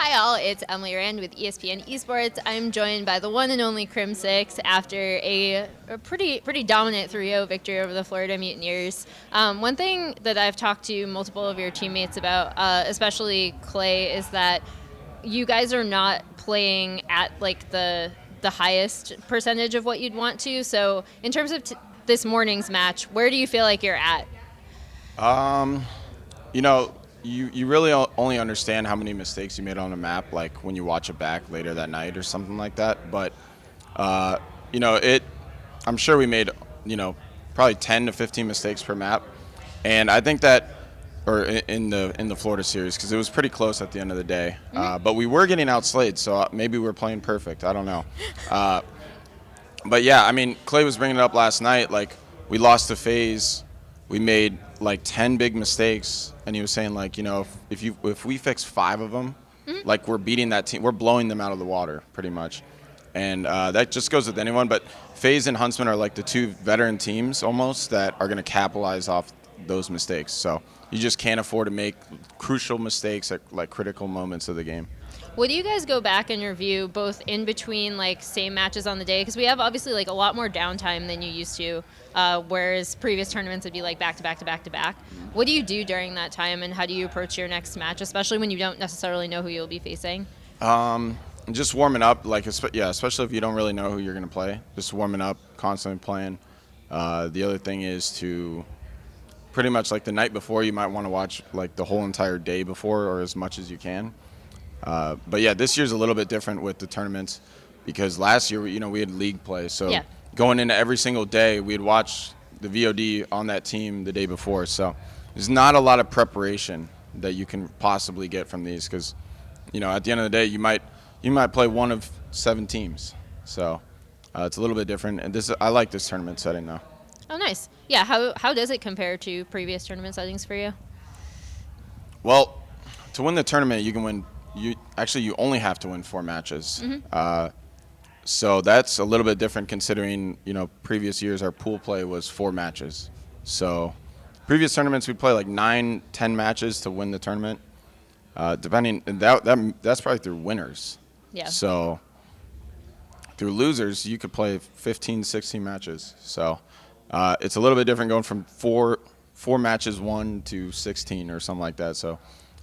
Hi all, it's Emily Rand with ESPN Esports. I'm joined by the one and only Crimsix after a pretty dominant 3-0 victory over the Florida Mutineers. One thing that I've talked to multiple of your teammates about, especially Clay, is that you guys are not playing at like the highest percentage of what you'd want to. So in terms of this morning's match, where do you feel like you're at? You know, you really only understand how many mistakes you made on a map, like when you watch it back later that night or something like that. But, I'm sure we made, probably 10 to 15 mistakes per map. And I think that, or in the Florida series, because it was pretty close at the end of the day. But we were getting outslayed, so maybe we're playing perfect. I don't know. But yeah, I mean, Clay was bringing it up last night. Like, we lost to FaZe. We made like 10 big mistakes, and he was saying like, if we fix 5 of them, like we're beating that team, we're blowing them out of the water pretty much, and that just goes with anyone. But FaZe and Huntsman are like the 2 veteran teams almost that are going to capitalize off those mistakes. So you just can't afford to make crucial mistakes at like critical moments of the game. What do you guys go back and review both in between like same matches on the day? Because we have obviously like a lot more downtime than you used to, whereas previous tournaments would be like back to back to back to back. What do you do during that time, and how do you approach your next match, especially when you don't necessarily know who you'll be facing? Just warming up, like especially if you don't really know who you're going to play. Just warming up, constantly playing. The other thing is to pretty much like the night before, you might want to watch like the whole entire day before, or as much as you can. But yeah, this year's a little bit different with the tournaments because last year, we had league play. So going into every single day, we'd watch the VOD on that team the day before. So there's not a lot of preparation that you can possibly get from these because, at the end of the day, you might play one of 7 teams. So it's a little bit different. And I like this tournament setting though. Oh, nice. Yeah. How does it compare to previous tournament settings for you? Well, to win the tournament, you can win. You only have to win 4 matches. So that's a little bit different considering, previous years our pool play was 4 matches. So previous tournaments we play like 9, 10 matches to win the tournament. Depending, and that's probably through winners. Yeah. So through losers, you could play 15, 16 matches. So it's a little bit different going from 4 matches won to 16 or something like that. So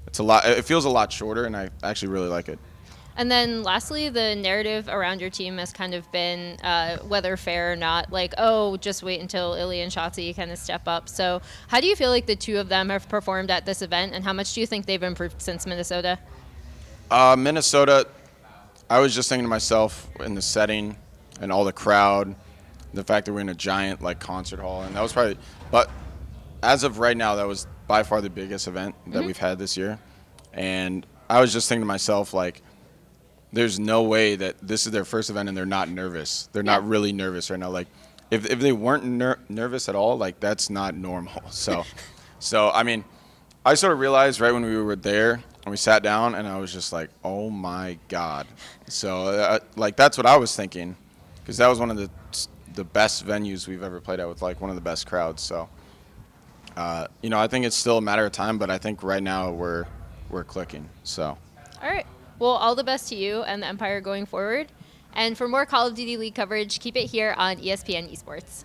it's a lot. It feels a lot shorter, and I actually really like it. And then lastly, the narrative around your team has kind of been, whether fair or not, like, oh, just wait until Illy and Shotzi kind of step up. So how do you feel like the 2 of them have performed at this event, and how much do you think they've improved since Minnesota? Minnesota, I was just thinking to myself in the setting and all the crowd, the fact that we're in a giant like concert hall, and that was probably, but as of right now, that was by far the biggest event that we've had this year. And I was just thinking to myself, like, there's no way that this is their first event and they're not nervous. They're not really nervous right now. Like, if they weren't nervous at all, like, that's not normal. So I mean, I sort of realized right when we were there and we sat down, and I was just like, oh my God. So like, that's what I was thinking, because that was one of the best venues we've ever played at with like one of the best crowds. So I think it's still a matter of time, but I think right now we're clicking. So All right. Well, all the best to you and the Empire going forward. And for more Call of Duty League coverage, keep it here on ESPN Esports.